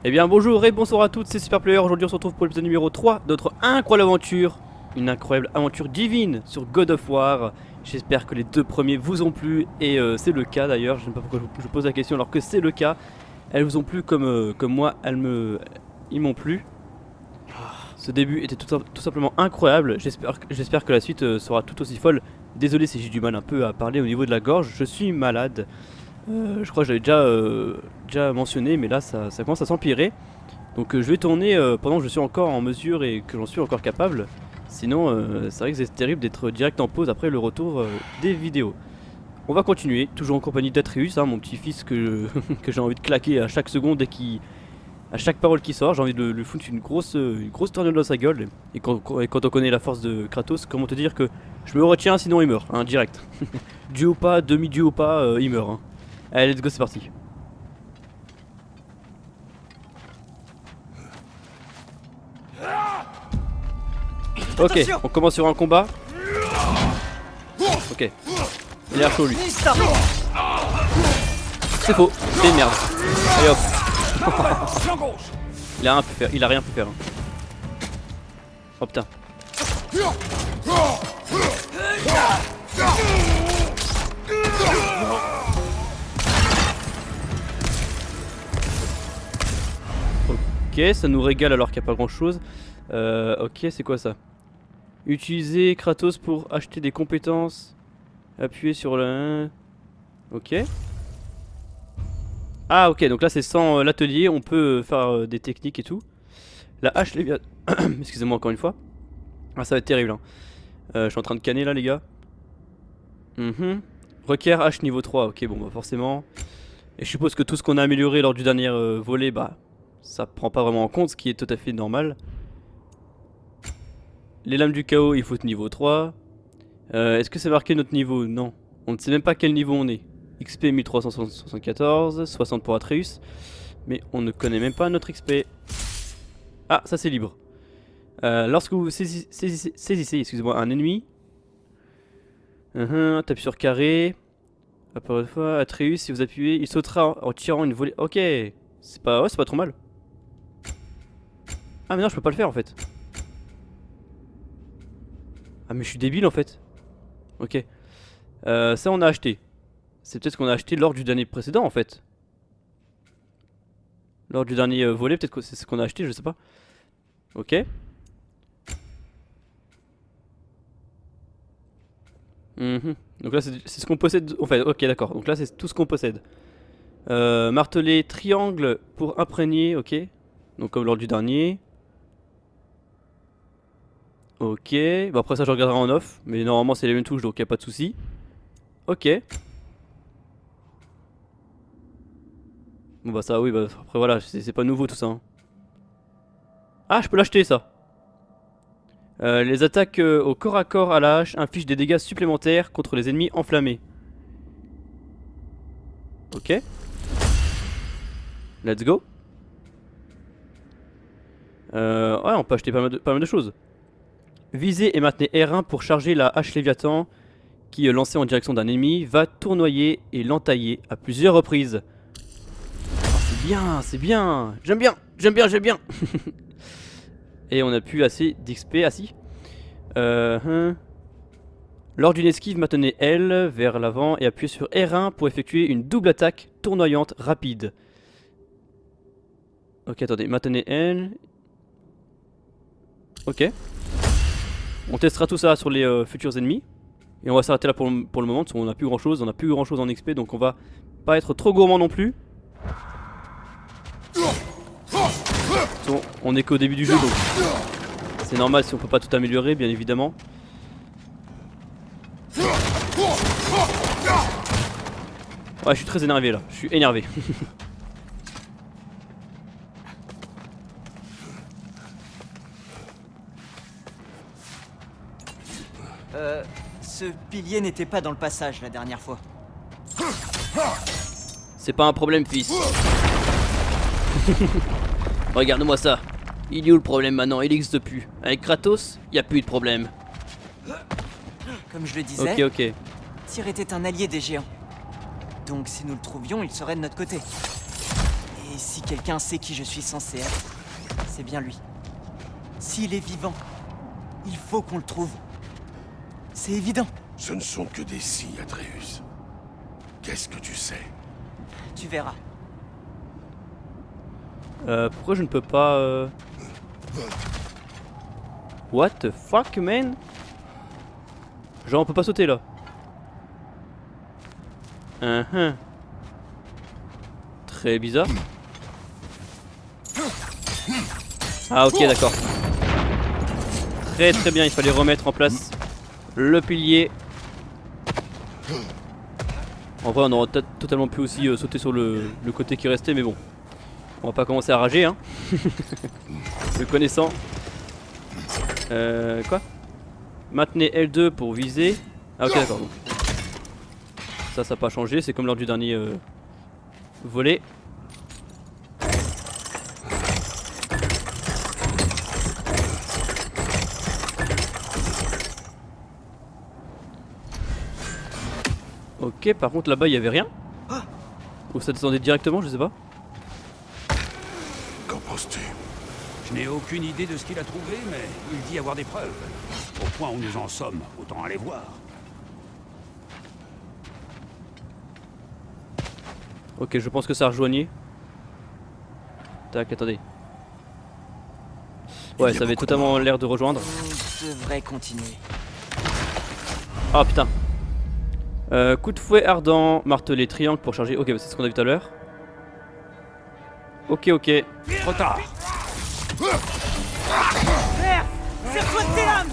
Eh bien bonjour et bonsoir à toutes, c'est Superplayer. Aujourd'hui on se retrouve pour l'épisode numéro 3 de notre incroyable aventure. Une incroyable aventure divine sur God of War. J'espère que les deux premiers vous ont plu et c'est le cas d'ailleurs. Je ne sais pas pourquoi je pose la question alors que c'est le cas. Elles vous ont plu comme moi, ils m'ont plu. Ce début était tout simplement incroyable. J'espère que la suite sera tout aussi folle. Désolé si j'ai du mal un peu à parler au niveau de la gorge, je suis malade. Je crois que j'avais déjà mentionné, mais là ça commence à s'empirer. Donc je vais tourner pendant que je suis encore en mesure et que j'en suis encore capable. Sinon, c'est vrai que c'est terrible d'être direct en pause après le retour des vidéos. On va continuer, toujours en compagnie d'Atreus, hein, mon petit-fils que j'ai envie de claquer à chaque seconde et à chaque parole qui sort, j'ai envie de lui foutre une grosse tornade dans sa gueule. Et quand on connaît la force de Kratos, comment te dire que je me retiens sinon il meurt, hein, direct. Dieu ou pas, demi-dieu ou pas, il meurt. Hein. Allez, let's go, c'est parti. Ok, Attention. on commence sur un combat. Ok, il a l'air chaud lui. C'est faux, c'est une merde. Allez hop. Il a rien pu faire. Hein. Oh putain. Ok, ça nous régale alors qu'il n'y a pas grand chose. Ok, c'est quoi ça? Utiliser Kratos pour acheter des compétences. Appuyer sur le... Ok. Ah ok, donc là c'est sans l'atelier, on peut faire des techniques et tout. La hache Léviathan... Excusez-moi encore une fois. Ah ça va être terrible hein. Je suis en train de canner là les gars. Requiert hache niveau 3, ok bon bah forcément. Et je suppose que tout ce qu'on a amélioré lors du dernier volet, bah ça prend pas vraiment en compte, ce qui est tout à fait normal. Les lames du chaos, il faut niveau 3. Est-ce que c'est marqué notre niveau? Non. On ne sait même pas quel niveau on est. XP 1374, 60 pour Atreus. Mais on ne connaît même pas notre XP. Ah, ça c'est libre. Lorsque vous saisissez excusez-moi, un ennemi. Tape sur carré. Après une fois, Atreus, si vous appuyez, il sautera en tirant une volée. Ok. C'est pas trop mal. Ah mais non, je peux pas le faire en fait. Ah mais je suis débile en fait. Ok. Ça on a acheté. C'est peut-être ce qu'on a acheté lors du dernier précédent en fait. Lors du dernier volet, peut-être que c'est ce qu'on a acheté, je sais pas. Ok. Donc là c'est ce qu'on possède. En fait, ok d'accord. Donc là c'est tout ce qu'on possède. Martelet triangle pour imprégner, ok. Donc comme lors du dernier. Ok. Bon après ça je regarderai en off. Mais normalement c'est les mêmes touches donc y a pas de souci. Ok. Bon bah ça oui bah après voilà c'est pas nouveau tout ça hein. Ah je peux l'acheter ça. Les attaques au corps à corps à la hache infligent des dégâts supplémentaires contre les ennemis enflammés. Ok. Let's go. Ouais on peut acheter pas mal de choses. Visez et maintenez R1 pour charger la hache Léviathan qui lancée en direction d'un ennemi va tournoyer et l'entailler à plusieurs reprises. C'est bien, j'aime bien. Et on a plus assez d'XP, assis. Lors d'une esquive, maintenez L vers l'avant et appuyez sur R1 pour effectuer une double attaque tournoyante rapide. Ok, attendez, maintenez L. Ok. On testera tout ça sur les futurs ennemis. Et on va s'arrêter là pour le moment, parce qu'on a plus grand chose, en XP, donc on va pas être trop gourmand non plus. Bon, on est qu'au début du jeu, donc c'est normal si on peut pas tout améliorer, bien évidemment. Ouais, je suis très énervé là, je suis énervé. Ce pilier n'était pas dans le passage la dernière fois. C'est pas un problème, fils. Regarde-moi ça. Il est où le problème maintenant? Il existe plus. Avec Kratos, y a plus de problème. Comme je le disais, Ok. Tyr était un allié des géants. Donc si nous le trouvions, il serait de notre côté. Et si quelqu'un sait qui je suis censé être, c'est bien lui. S'il est vivant, il faut qu'on le trouve. C'est évident. Ce ne sont que des signes, Atreus. Qu'est-ce que tu sais? Tu verras. Pourquoi je ne peux pas... What the fuck, man? Genre on peut pas sauter là. Très bizarre. Ah ok, d'accord. Très très bien, il fallait remettre en place le pilier. En vrai on aurait totalement pu aussi sauter sur le côté qui restait, mais bon. On va pas commencer à rager hein. Le connaissant. Quoi? Maintenez L2 pour viser. Ah ok d'accord. Ça n'a pas changé, c'est comme lors du dernier volet. Ok, par contre là-bas il y avait rien. Ou ça descendait directement, je sais pas. Qu'en penses-tu? Je n'ai aucune idée de ce qu'il a trouvé, mais il dit avoir des preuves. Au point où nous en sommes, autant aller voir. Ok, je pense que ça rejoignait. Tac, attendez. Ouais, ça avait totalement l'air de rejoindre. On devrait continuer. Ah putain. Coup de fouet ardent, martelet, triangle pour charger. Ok, bah, c'est ce qu'on a vu tout à l'heure. Ok, ok. Trop tard. Merde! Serre-toi de tes lames!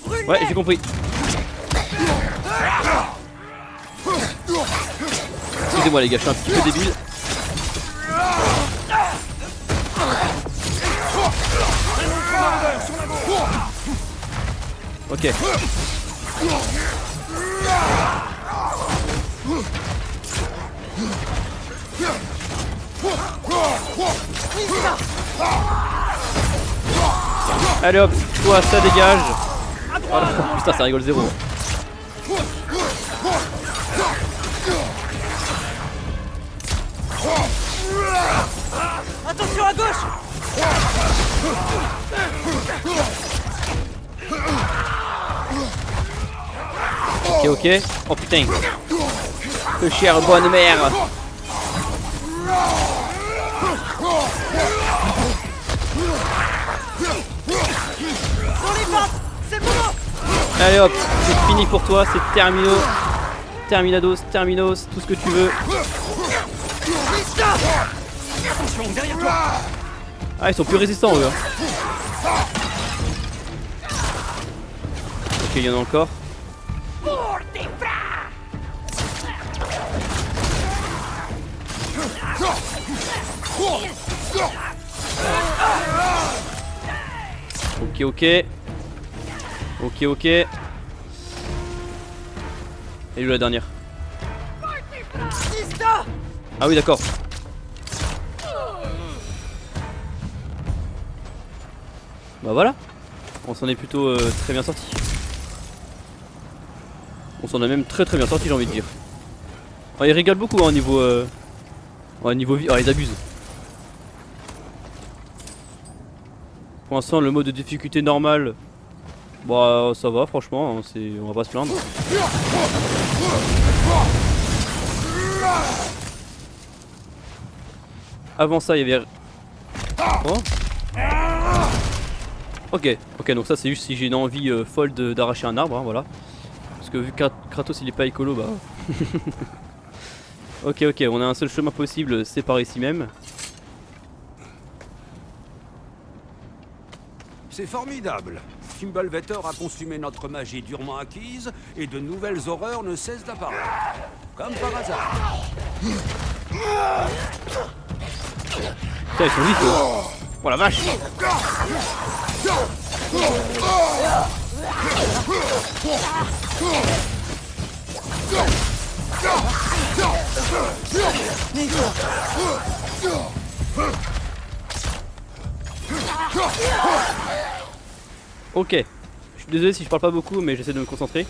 Brûle-les! Ouais, j'ai compris. Excusez-moi les gars, je suis un petit peu débile. Ok. Allez hop, toi ça dégage. Voilà. Putain ça rigole zéro. Attention à gauche! Ok ok. Oh putain. Que chère bonne mère. Sur les pattes! C'est le moment! Allez hop, c'est fini pour toi, c'est termino. Terminados, terminos, tout ce que tu veux. Attention, derrière toi. Ah ils sont plus résistants eux hein. Ok il y en a encore. Ok ok. Ok ok. Et où la dernière? Ah oui d'accord. Bah voilà. On s'en est plutôt très bien sorti. On s'en a même très bien sorti j'ai envie de dire. Oh, ils rigolent beaucoup hein, au niveau ouais, niveau vie. Oh ils abusent. Pour l'instant le mode de difficulté normal. Bah ça va franchement, hein, on va pas se plaindre. Avant ça il y avait... Oh. Ok, ok donc ça c'est juste si j'ai une envie folle d'arracher un arbre, hein, voilà. Parce que vu que Kratos il est pas écolo bah... Ok ok, on a un seul chemin possible, c'est par ici même. C'est formidable. Fimbulvetter a consumé notre magie durement acquise et de nouvelles horreurs ne cessent d'apparaître. Comme par hasard. Putain ils sont vite eux. Oh la vache. Ok, je suis désolé si je parle pas beaucoup mais j'essaie de me concentrer.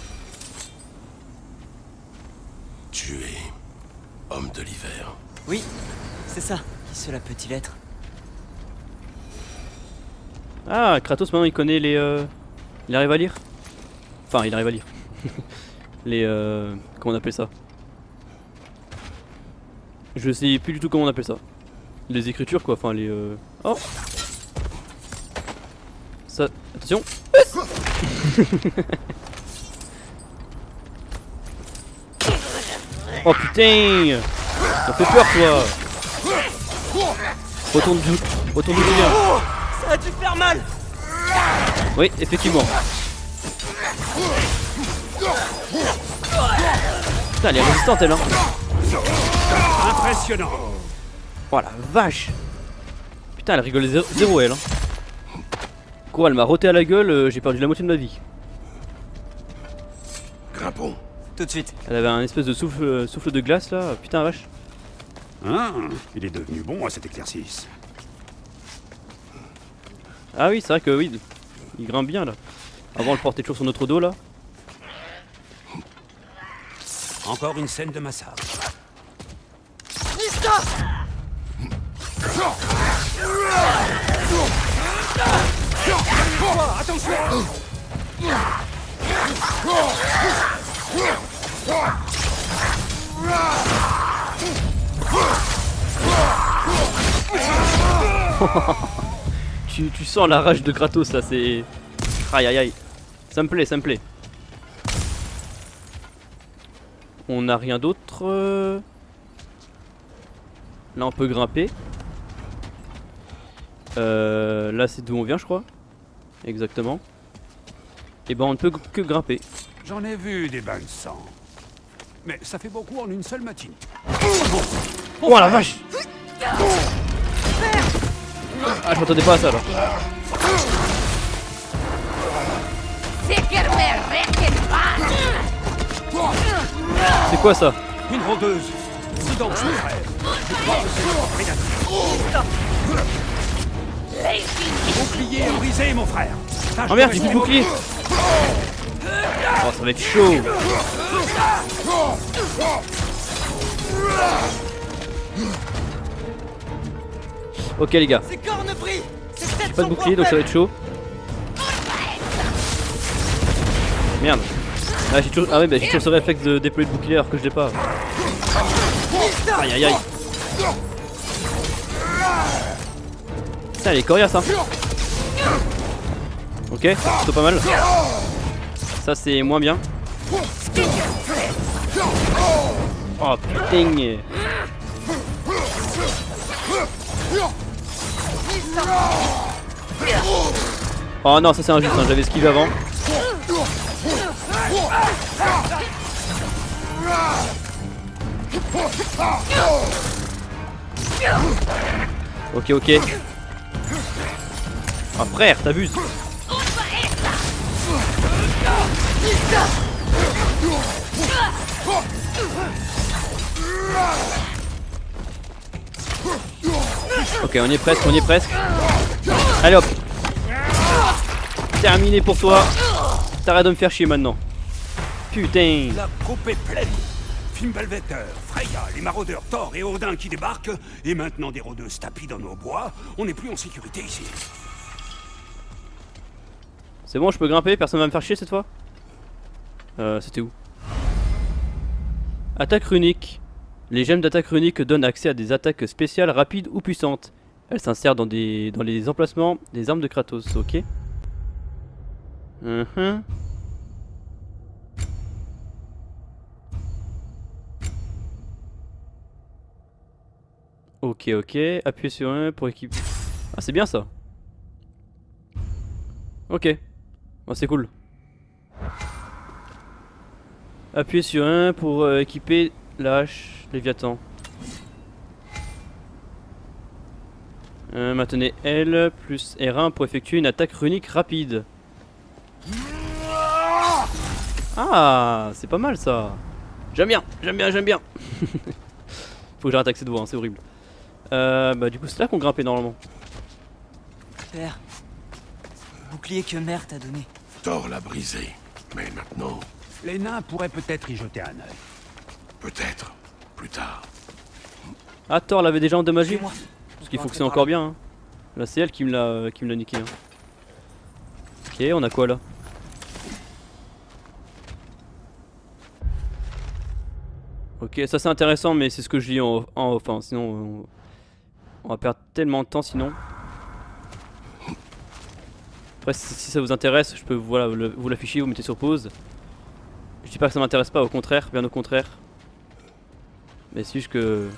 Tu es homme de l'hiver. Oui, c'est ça. Qui cela peut-il être? Ah, Kratos maintenant il connaît les... Il arrive à lire. Enfin, il arrive à lire. Les... Comment on appelle ça? Je sais plus du tout comment on appelle ça. Les écritures quoi, enfin les... Oh! Ça... Attention! Oh putain! Ça fait peur toi! Retourne du bien. Ça a dû faire mal! Oui, effectivement. Putain, elle est résistante elle hein. Impressionnant. Oh la vache. Putain, elle rigole zéro elle hein. Quoi, elle m'a roté à la gueule, j'ai perdu la moitié de ma vie. Grimpons. Tout de suite. Elle avait un espèce de souffle de glace là, putain vache. Hein? Il est devenu bon à cet exercice. Ah oui, c'est vrai que oui, il grimpe bien là. Avant, on le portait toujours sur notre dos là. Encore une scène de massacre. Attention! Tu sens la rage de Kratos là, c'est... Aïe aïe aïe. Ça me plaît, ça me plaît. On n'a rien d'autre. Là on peut grimper. Là c'est d'où on vient je crois. Exactement. Et ben on ne peut que grimper. J'en ai vu des bains de sang. Mais ça fait beaucoup en une seule matinée. Oh la vache! Ah je m'attendais pas à ça là. C'est quoi ça? Une rôdeuse. Dis donc, mon frère. Je crois que c'est notre prédateur. Bouclier est brisé, mon frère. Tâche Oh merde, de j'ai plus de rester bouclier! Oh ça va être chaud! Ok les gars, C'est Cornebris! C'est j'ai peut-être pas de son bouclier donc ça va être chaud. Merde. Ah, j'ai toujours... ah ouais bah j'ai toujours ce réflexe de déployer le bouclier alors que je l'ai pas. Aïe aïe aïe. Ça elle est coriace hein. Ok, c'est plutôt pas mal. Ça c'est moins bien. Oh putain. Oh non ça c'est injuste hein. J'avais esquivé avant. Ok ok. Ah frère t'abuses. Ok on y est presque, on y est presque. Allez hop. Terminé pour toi. T'arrêtes de me faire chier maintenant. Putain. La coupe est pleine. Fimbulvetor, Freya, les maraudeurs Thor et Odin qui débarquent, et maintenant des rôdeuses tapis dans nos bois. On n'est plus en sécurité ici. C'est bon je peux grimper, personne va me faire chier cette fois. C'était où? Attaque runique. Les gemmes d'attaque runique donnent accès à des attaques spéciales rapides ou puissantes. Elles s'insèrent dans les emplacements des armes de Kratos, ok. Ok, ok. Appuyez sur un pour équiper. Ah, c'est bien ça. Ok. Bon, c'est cool. Appuyez sur un pour équiper la hache Léviathan. Maintenez L plus R1 pour effectuer une attaque runique rapide. Ah, c'est pas mal ça. J'aime bien, j'aime bien, j'aime bien. Faut que j'arrête avec cette voix, hein, c'est horrible. Bah du coup c'est là qu'on grimpait normalement. Père, le bouclier que mère t'a donné. Thor l'a brisé. Mais maintenant, Les nains pourraient peut-être y jeter un œil. peut-être, plus tard. Ah Thor l'avait déjà endommagé. Suis-moi. qu'il peux fonctionne entrer par encore bien. Hein. Là, c'est elle qui me l'a niqué. Hein. Ok, on a quoi là? Ok, ça c'est intéressant, mais c'est ce que je lis en off. Hein. Sinon, on va perdre tellement de temps sinon. Après, si ça vous intéresse, je peux voilà, vous l'afficher, vous mettez sur pause. Je dis pas que ça m'intéresse pas, au contraire, bien au contraire. Mais c'est juste que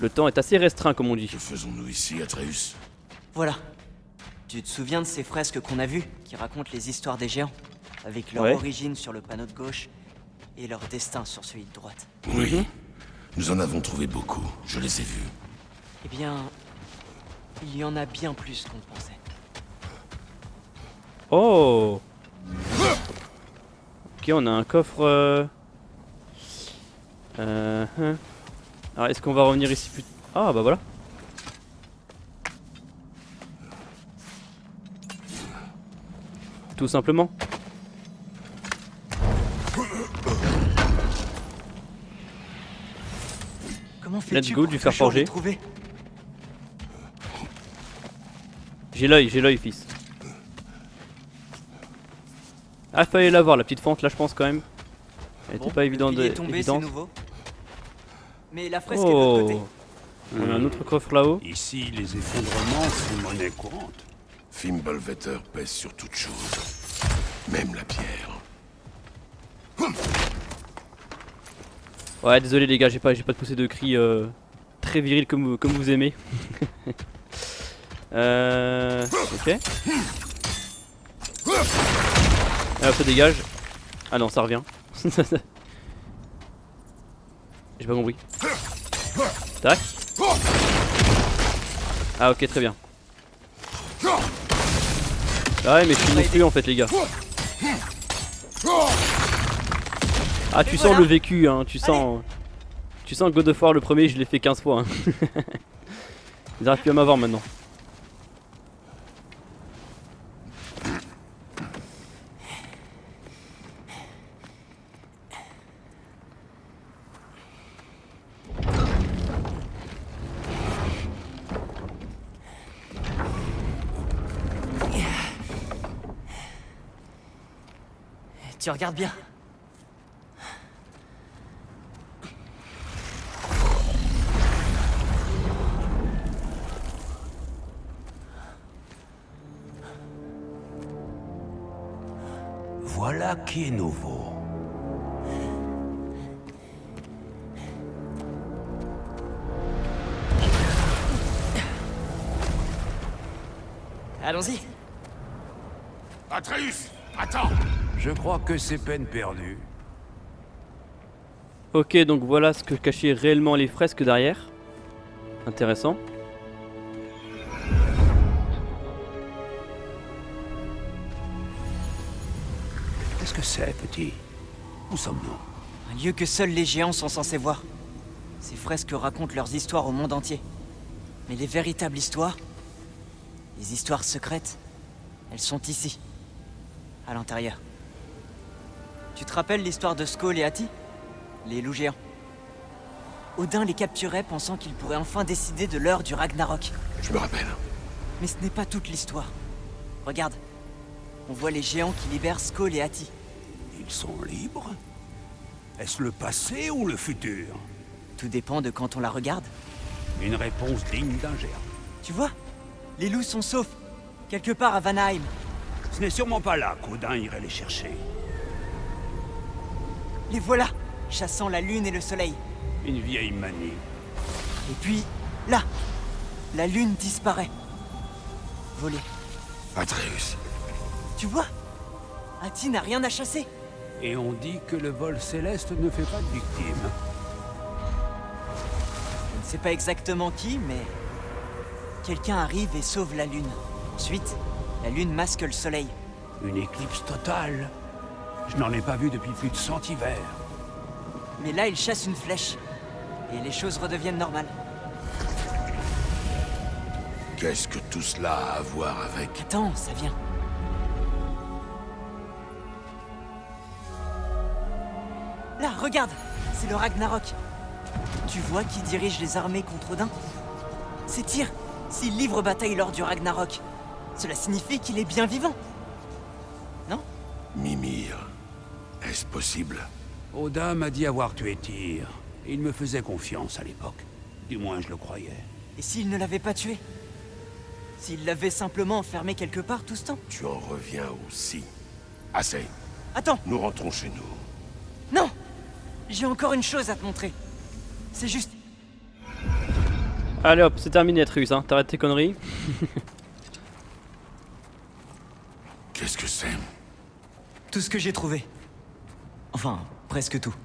le temps est assez restreint, comme on dit. Que faisons-nous ici, Atreus? Voilà. Tu te souviens de ces fresques qu'on a vues, qui racontent les histoires des géants, avec leur Ouais. origine sur le panneau de gauche et leur destin sur celui de droite? Oui. Nous en avons trouvé beaucoup. Je les ai vus. Eh bien, il y en a bien plus qu'on le pensait. Oh! Ok, on a un coffre. Alors, est-ce qu'on va revenir ici plus... Ah, bah voilà. Tout simplement. Comment Let's fais-tu go, pour du fer toujours forgé. les trouver? J'ai l'œil, fils. Ah, fallait la voir, la petite fente là, je pense quand même. Elle était Bon, pas évidente. le pilier est tombé, c'est évidente. nouveau. Mais la fresque est de l'autre côté. Oh! On a un autre coffre là-haut. Ici, les effondrements sont monnaie courante. Fimbulvetter pèse sur toute chose. Même la pierre. Ouais, désolé les gars, j'ai pas de poussée de cri très viril comme vous aimez. Ok. Alors ça dégage. Ah non, ça revient. J'ai pas compris. Tac. Ah ok, très bien. Ah ouais, mais je suis monstrueux en fait les gars. Ah, tu Et sens voilà. le vécu, hein, tu sens God of War le premier, je l'ai fait 15 fois. Hein. Ils arrivent plus à m'avoir maintenant. Tu regardes bien. Voilà qui est nouveau. Allons-y. Atreus! Attends! Je crois que c'est peine perdue. Ok, donc voilà ce que cachaient réellement les fresques derrière. Intéressant. Qu'est-ce que c'est, petit? Où sommes-nous? Un lieu que seuls les géants sont censés voir. Ces fresques racontent leurs histoires au monde entier. Mais les véritables histoires, les histoires secrètes, elles sont ici, à l'intérieur. Tu te rappelles l'histoire de Skoll et Hati? Les loups géants. Odin les capturait pensant qu'il pourrait enfin décider de l'heure du Ragnarok. Je me rappelle. Mais ce n'est pas toute l'histoire. Regarde, on voit les géants qui libèrent Skoll et Hati. Ils sont libres? Est-ce le passé ou le futur? Tout dépend de quand on la regarde. Une réponse digne d'un géant. Tu vois? Les loups sont saufs, quelque part à Vanaheim. Ce n'est sûrement pas là qu'Odin irait les chercher. Les voilà, chassant la lune et le soleil. Une vieille manie. Et puis, là, la lune disparaît. Volée. Atreus. Tu vois? Hati n'a rien à chasser. Et on dit que le vol céleste ne fait pas de victimes. Je ne sais pas exactement qui, mais... quelqu'un arrive et sauve la lune. Ensuite, la lune masque le soleil. Une éclipse totale. Je n'en ai pas vu depuis plus de 100 hivers. Mais là, il chasse une flèche. Et les choses redeviennent normales. Qu'est-ce que tout cela a à voir avec... Attends, ça vient. Là, regarde! C'est le Ragnarok. Tu vois qui dirige les armées contre Odin? C'est Tyr. S'il livre bataille lors du Ragnarok, cela signifie qu'il est bien vivant. Non? Mimir, est-ce possible? Odin m'a dit avoir tué Tyr. Il me faisait confiance à l'époque. Du moins, je le croyais. Et s'il ne l'avait pas tué? S'il l'avait simplement enfermé quelque part tout ce temps? Tu en reviens aussi. Assez. Attends, Nous rentrons chez nous. non! J'ai encore une chose à te montrer. C'est juste... Allez hop, c'est terminé Atreus, hein. T'arrêtes tes conneries. Qu'est-ce que c'est? tout ce que j'ai trouvé. Enfin, presque tout.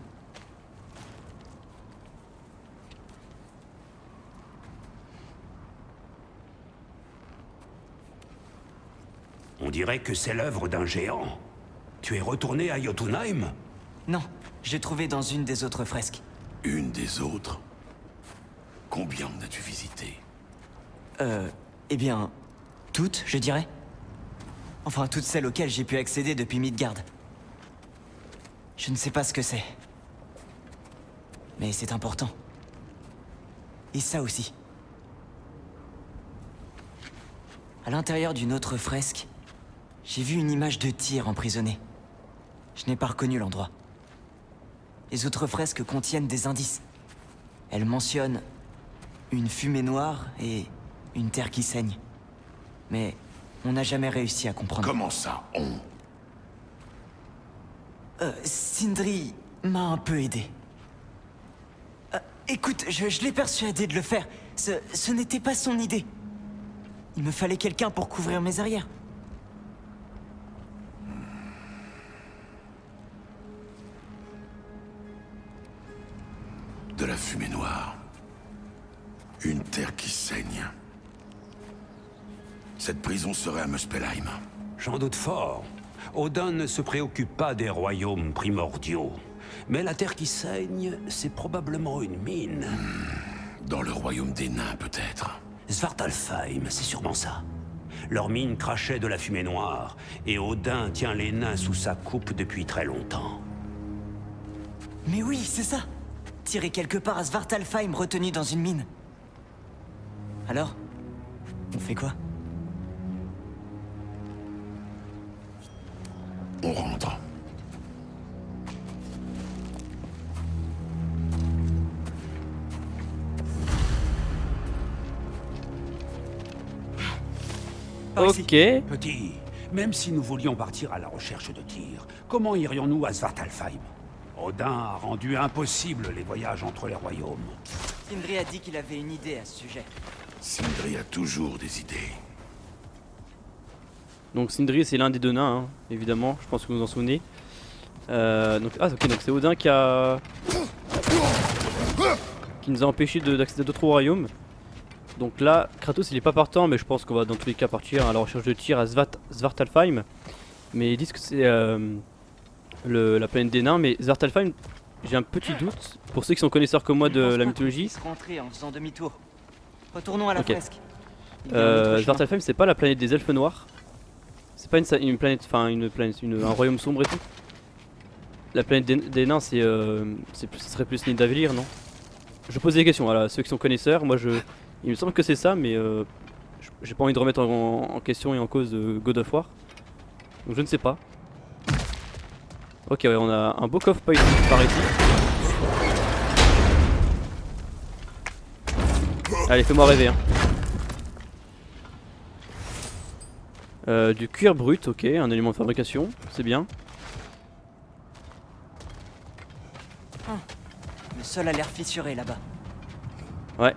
On dirait que c'est l'œuvre d'un géant. Tu es retourné à Jotunheim? Non, j'ai trouvé dans une des autres fresques. Une des autres? Combien en as-tu visité? Eh bien, toutes, je dirais. Enfin, toutes celles auxquelles j'ai pu accéder depuis Midgard. Je ne sais pas ce que c'est. Mais c'est important. Et ça aussi. À l'intérieur d'une autre fresque, j'ai vu une image de Tyr emprisonné. Je n'ai pas reconnu l'endroit. Les autres fresques contiennent des indices. Elles mentionnent une fumée noire et une terre qui saigne. Mais on n'a jamais réussi à comprendre. Comment ça, on? Sindri m'a un peu aidé. Écoute, je l'ai persuadé de le faire. Ce n'était pas son idée. Il me fallait quelqu'un pour couvrir mes arrières. De la fumée noire. Une terre qui saigne. Cette prison serait à Muspelheim. J'en doute fort. Odin ne se préoccupe pas des royaumes primordiaux. Mais la terre qui saigne, c'est probablement une mine. Dans le royaume des nains, peut-être. Svartalfheim, c'est sûrement ça. Leur mine crachait de la fumée noire, et Odin tient les nains sous sa coupe depuis très longtemps. Mais oui, c'est ça. Tiré quelque part à Svartalfheim, retenu dans une mine. Alors, on fait quoi? On rentre. Par ici. Ok. Petit, même si nous voulions partir à la recherche de Tyr, comment irions-nous à Svartalfheim? Odin a rendu impossible les voyages entre les royaumes. Sindri a dit qu'il avait une idée à ce sujet. Sindri a toujours des idées. Donc Sindri c'est l'un des deux nains, hein, évidemment, je pense que vous vous en souvenez. Donc c'est Odin qui nous a empêché d'accéder à d'autres royaumes. Donc là, Kratos il est pas partant, mais je pense qu'on va dans tous les cas partir à la recherche de Tyr à Svartalfheim. Mais ils disent que c'est la planète des nains, mais Svartalfheim, j'ai un petit doute. Pour ceux qui sont connaisseurs comme moi de la mythologie. Rentrer en faisant demi-tour. Retournons à la Ok. fresque. Il y a un autre chemin. Svartalfheim c'est pas la planète des elfes noirs. C'est pas une planète, enfin un royaume sombre et tout. La planète des nains ce serait plus Nidavellir, non? Je pose des questions à ceux qui sont connaisseurs, il me semble que c'est ça, mais j'ai pas envie de remettre en question et en cause God of War. Donc je ne sais pas. Ok, ouais, on a un beau coffre par ici. Allez, fais-moi rêver, hein. Du cuir brut, ok, un élément de fabrication, c'est bien. Le sol a l'air fissuré là-bas. Ouais.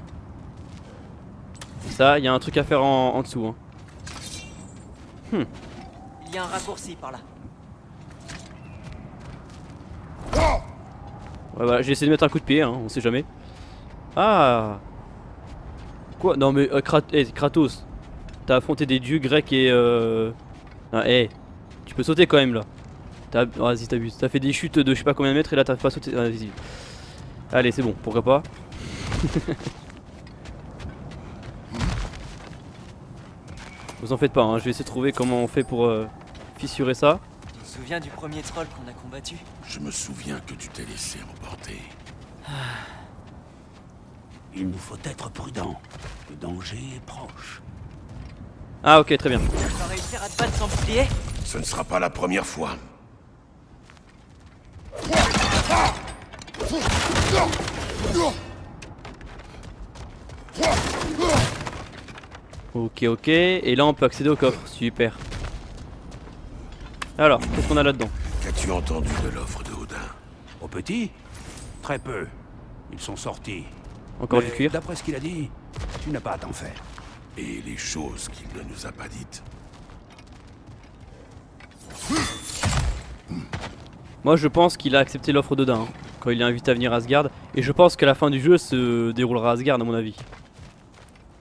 Ça, il y a un truc à faire en dessous, hein. Il y a un raccourci par là. Ouais, voilà, j'ai essayé de mettre un coup de pied, hein, on sait jamais. Ah. Quoi? Non mais Kratos, t'as affronté des dieux grecs et ah, tu peux sauter quand même là. Vas-y, t'abuses. T'as fait des chutes de je sais pas combien de mètres et là t'as pas sauté. Ah, vas-y. Allez, c'est bon, pourquoi pas. Vous en faites pas, hein, je vais essayer de trouver comment on fait pour fissurer ça. Tu te souviens du premier troll qu'on a combattu? Je me souviens que tu t'es laissé emporter. Il nous faut être prudents. Le danger est proche. Ah ok, très bien. Tu vas réussir à te battre sans bouclier? Ce ne sera pas la première fois. Ok, ok. Et là, on peut accéder au coffre. Super. Alors, qu'est-ce qu'on a là-dedans? Qu'as-tu entendu de l'offre de Odin? Aux petits? Très peu. Ils sont sortis. Encore Mais du cuir. D'après ce qu'il a dit, tu n'as pas à t'en faire. Et les choses qu'il ne nous a pas dites. Moi, je pense qu'il a accepté l'offre d'Odin hein, quand il est invité à venir à Asgard. Et je pense que la fin du jeu se déroulera à Asgard, à mon avis.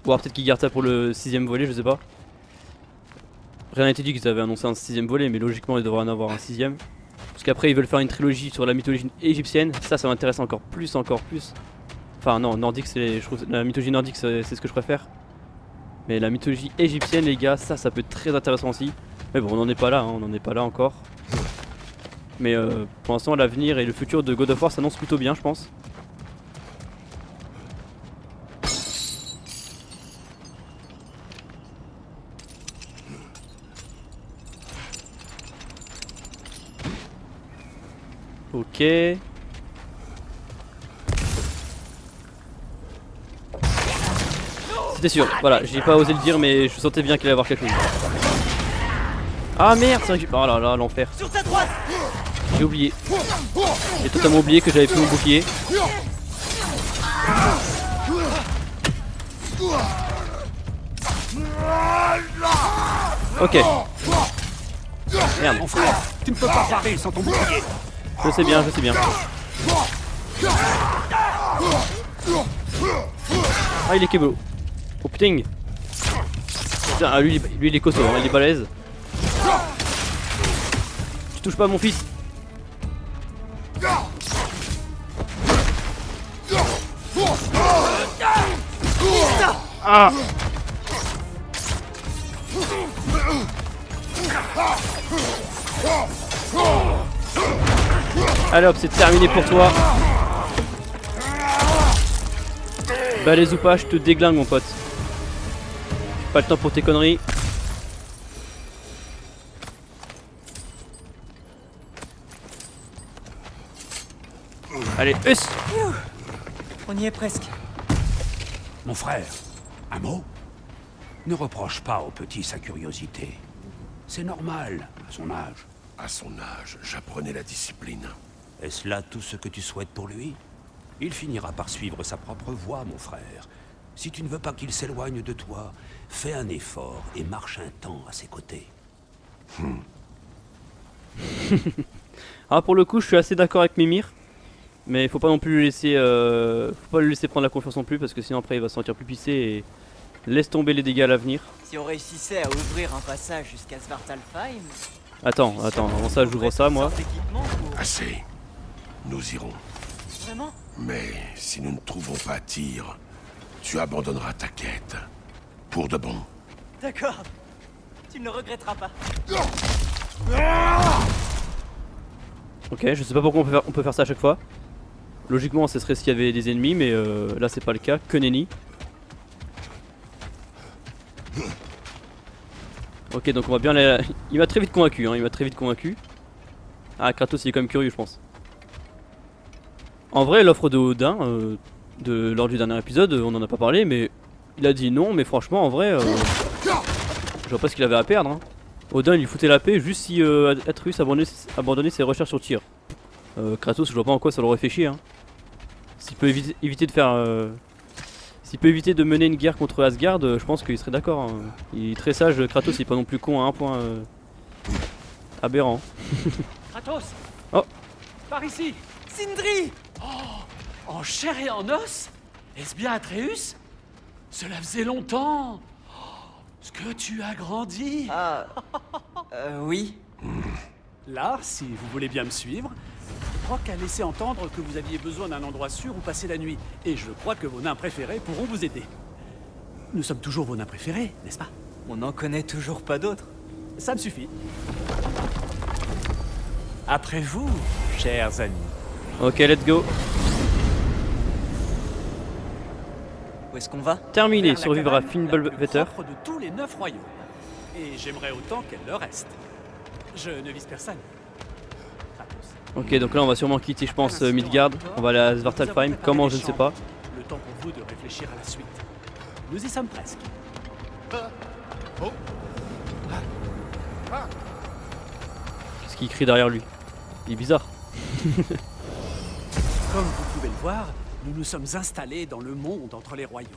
Ou alors peut-être qu'il garde ça pour le 6ème volet, je sais pas. Rien n'a été dit qu'ils avaient annoncé un 6ème volet, mais logiquement, il devrait en avoir un 6ème. Parce qu'après, ils veulent faire une trilogie sur la mythologie égyptienne. Ça m'intéresse encore plus, encore plus. Enfin, non, nordique, je trouve la mythologie nordique, c'est ce que je préfère. Mais la mythologie égyptienne, les gars, ça peut être très intéressant aussi. Mais bon, on n'en est pas là, hein, on n'en est pas là encore. Mais pour l'instant, l'avenir et le futur de God of War s'annoncent plutôt bien, je pense. Ok. C'était sûr, voilà, j'ai pas osé le dire, mais je sentais bien qu'il allait y avoir quelque chose. Ah merde, c'est vrai que oh là là, l'enfer. Sur ta droite! J'ai oublié. J'ai totalement oublié que j'avais plus mon bouclier. Ok. Merde. Mon frère, tu ne peux pas parer sans ton bouclier. Je sais bien, je sais bien. Ah, il est kebo. Oh putain. Putain, ah, lui il est costaud, hein, il est balèze. Tu touches pas à mon fils. Ah. Allez hop, c'est terminé pour toi. Balèze ou pas, je te déglingue mon pote. Pas le temps pour tes conneries. Allez, us. On y est presque. Mon frère, un mot? Ne reproche pas au petit sa curiosité. C'est normal, à son âge. À son âge, j'apprenais la discipline. Est-ce là tout ce que tu souhaites pour lui? Il finira par suivre sa propre voie, mon frère. Si tu ne veux pas qu'il s'éloigne de toi, fais un effort et marche un temps à ses côtés. Ah, pour le coup, je suis assez d'accord avec Mimir. Mais il faut pas non plus le laisser, faut pas le laisser prendre la confiance non plus parce que sinon après il va se sentir plus pissé et laisse tomber les dégâts à l'avenir. Si on réussissait à ouvrir un passage jusqu'à Svartalfheim... Attends, avant ça j'ouvre ça moi. Assez. Nous irons. Vraiment? Mais si nous ne trouvons pas Tyr, tu abandonneras ta quête. Pour de bon. D'accord. Tu ne le regretteras pas. Ok, je sais pas pourquoi on peut faire ça à chaque fois. Logiquement ce serait s'il y avait des ennemis mais là c'est pas le cas, que nenni. Ok, donc on va bien aller... Il m'a très vite convaincu, hein, il m'a très vite convaincu. Ah, Kratos il est quand même curieux je pense. En vrai l'offre de Odin, lors du dernier épisode, on en a pas parlé mais il a dit non, mais franchement en vrai je vois pas ce qu'il avait à perdre hein. Odin il lui foutait la paix juste si Atreus abandonnait ses recherches sur Tyr. Kratos je vois pas en quoi ça l'aurait fait chier hein. S'il peut éviter de faire s'il peut éviter de mener une guerre contre Asgard, je pense qu'il serait d'accord hein. Il est très sage, Kratos il est pas non plus con à un point aberrant. Kratos! Oh. Par ici! Sindri! En chair et en os? Est-ce bien Atreus? Cela faisait longtemps! Ce que tu as grandi! Ah... oui. Là, si vous voulez bien me suivre, Brock a laissé entendre que vous aviez besoin d'un endroit sûr où passer la nuit, et je crois que vos nains préférés pourront vous aider. Nous sommes toujours vos nains préférés, n'est-ce pas? On n'en connaît toujours pas d'autres. Ça me suffit. Après vous, chers amis. Ok, let's go. Où est-ce qu'on va? Terminé, Vers la survivre à cabane la plus Fimbulvetter. propre de tous les 9 royaumes. Et j'aimerais autant qu'elle le reste. Je ne vise personne. Kratos. Ok, donc là on va sûrement quitter, je pense, Midgard. On va aller à Svartalfheim. Comment, je ne sais pas. Le temps pour vous de réfléchir à la suite. Nous y sommes presque. Qu'est-ce qu'il crie derrière lui? Il est bizarre. Comme vous pouvez le voir, nous nous sommes installés dans le monde entre les royaumes.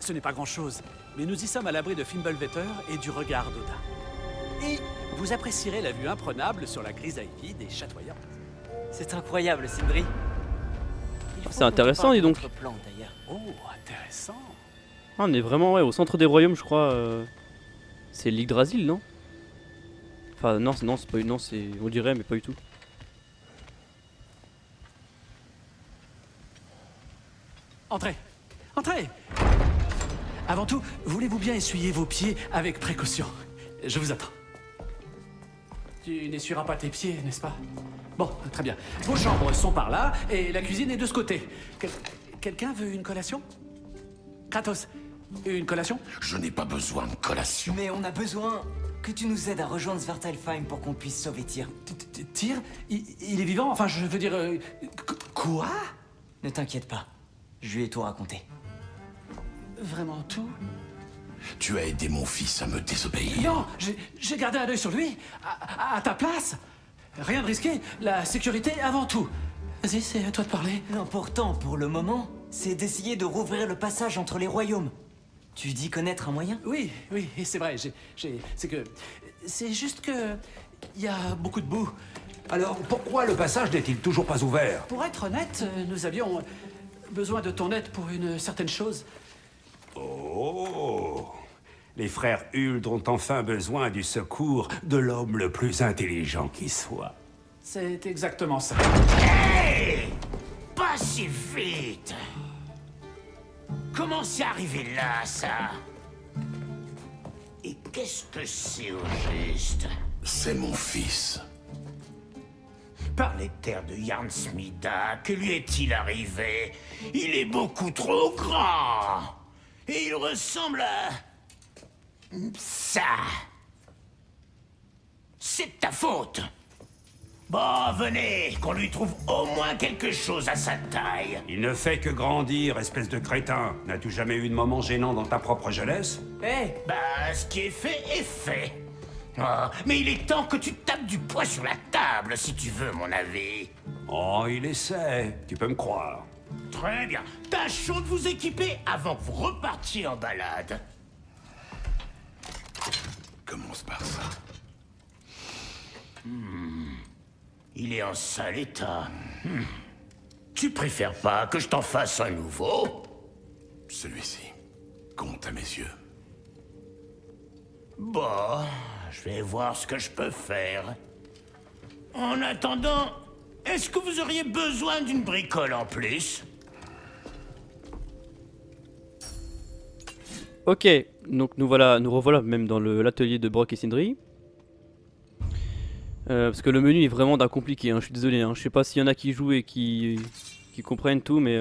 Ce n'est pas grand-chose, mais nous y sommes à l'abri de Fimbulvetter et du regard d'Odin. Et vous apprécierez la vue imprenable sur la grisaille vide et chatoyante. C'est incroyable, Sindri. Il faut C'est qu'on te intéressant, parle dis de donc. notre plan, d'ailleurs. Oh, intéressant. Ah, on est vraiment ouais, au centre des royaumes, je crois. C'est l'Yggdrasil, non? Enfin, non, non, c'est pas non, c'est. On dirait, mais pas du tout. Entrez. Entrez. Avant tout, voulez-vous bien essuyer vos pieds avec précaution? Je vous attends. Tu n'essuieras pas tes pieds, n'est-ce pas? Bon, très bien. Vos chambres sont par là, et la cuisine est de ce côté. Quelqu'un veut une collation? Kratos, une collation? Je n'ai pas besoin de collation. Mais on a besoin que tu nous aides à rejoindre Svartalfheim pour qu'on puisse sauver Tyr. Tyr? Il est vivant? Enfin, je veux dire... Quoi? Ne t'inquiète pas, je lui ai tout raconté. Vraiment tout? Tu as aidé mon fils à me désobéir. Non, j'ai gardé un œil sur lui, à ta place. Rien de risqué, la sécurité avant tout. Vas-y, c'est à toi de parler. L'important pour le moment, c'est d'essayer de rouvrir le passage entre les royaumes. Tu dis connaître un moyen? Oui, oui, c'est vrai, c'est que... C'est juste que... Il y a beaucoup de boue. Alors, pourquoi le passage n'est-il toujours pas ouvert? Pour être honnête, nous avions besoin de ton aide pour une certaine chose. Oh! Les frères Huld ont enfin besoin du secours de l'homme le plus intelligent qui soit. C'est exactement ça. Hey! Pas si vite! Comment c'est arrivé là, ça? Et qu'est-ce que c'est au juste? C'est mon fils. Par les terres de Yarnsmida, que lui est-il arrivé? Il est beaucoup trop grand! Et il ressemble à... ça! C'est de ta faute! Bon, venez, qu'on lui trouve au moins quelque chose à sa taille. Il ne fait que grandir, espèce de crétin. N'as-tu jamais eu de moment gênant dans ta propre jeunesse? Hé, Bah, ce qui est fait. Oh, mais il est temps que tu tapes du poing sur la table, si tu veux mon avis. Oh, il essaie. Tu peux me croire. Très bien. Tâchons de vous équiper avant que vous repartiez en balade. Commence par ça. Il est en sale état. Tu préfères pas que je t'en fasse un nouveau? Celui-ci compte à mes yeux. Bon, je vais voir ce que je peux faire. En attendant, est-ce que vous auriez besoin d'une bricole en plus? Ok, donc nous revoilà même dans l'atelier de Brok et Sindri. Parce que le menu est vraiment d'un compliqué, hein, je suis désolé, hein. Je sais pas s'il y en a qui jouent et qui comprennent tout, mais...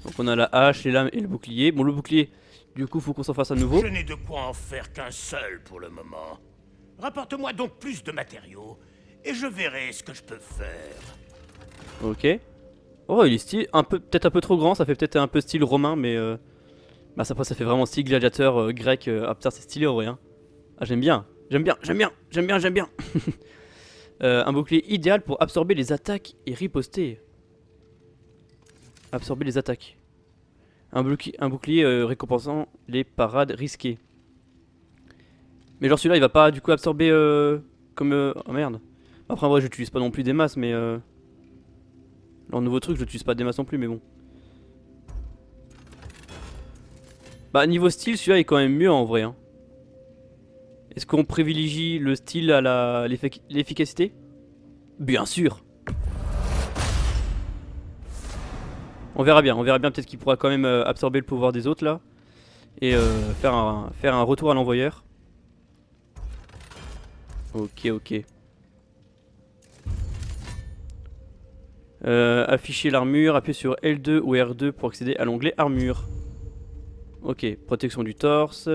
Donc on a la hache, les lames et le bouclier. Bon, le bouclier, du coup, faut qu'on s'en fasse à nouveau. Je n'ai de quoi en faire qu'un seul pour le moment. Rapporte-moi donc plus de matériaux, et je verrai ce que je peux faire. Ok. Oh, il est stylé, peut-être un peu trop grand, ça fait peut-être un peu style romain, mais... Bah ça fait vraiment style gladiateur grec. Ah putain, c'est stylé en vrai, hein. Ah, j'aime bien. Un bouclier idéal pour absorber les attaques et riposter. Absorber les attaques. Un bouclier récompensant les parades risquées. Mais genre celui-là il va pas du coup absorber comme... Oh merde. Après en vrai j'utilise pas non plus des masses, mais... Leur nouveau truc j'utilise pas des masses non plus, mais bon. Bah niveau style celui-là est quand même mieux en vrai, hein. Est-ce qu'on privilégie le style à l'efficacité? Bien sûr. On verra bien peut-être qu'il pourra quand même absorber le pouvoir des autres là. Et faire un retour à l'envoyeur. Ok. Afficher l'armure, appuyez sur L2 ou R2 pour accéder à l'onglet armure. Ok, protection du torse,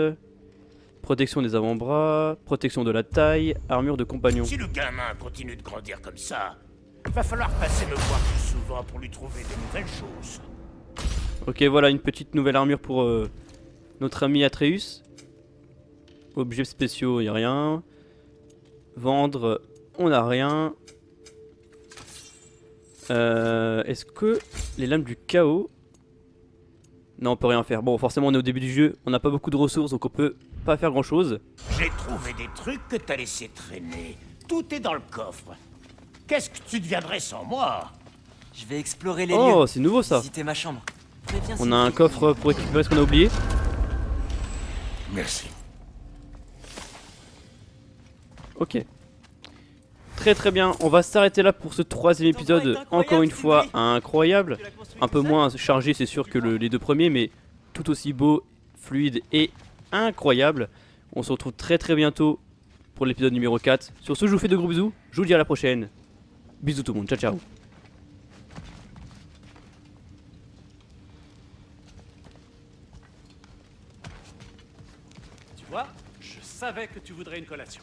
protection des avant-bras, protection de la taille, armure de compagnon. Si le gamin continue de grandir comme ça, va falloir passer me voir plus souvent pour lui trouver de nouvelles choses. Ok, voilà une petite nouvelle armure pour notre ami Atreus. Objets spéciaux, y a rien. Vendre, on a rien. Est-ce que les lames du chaos... Non, on peut rien faire. Bon, forcément on est au début du jeu, on n'a pas beaucoup de ressources donc on peut pas faire grand chose. J'ai trouvé des trucs que t'as laissé traîner. Tout est dans le coffre. Qu'est-ce que tu deviendrais sans moi? Je vais explorer les lieux. Oh, c'est nouveau ça. Visiter ma chambre. Préviens On a un coffre pour récupérer ce qu'on a oublié. Merci. Ok. Très très bien, on va s'arrêter là pour ce troisième épisode, encore une fois incroyable. Un peu moins chargé c'est sûr que les deux premiers, mais tout aussi beau, fluide et incroyable. On se retrouve très très bientôt pour l'épisode numéro 4. Sur ce, je vous fais de gros bisous, je vous dis à la prochaine. Bisous tout le monde, ciao ciao. Tu vois, je savais que tu voudrais une collation.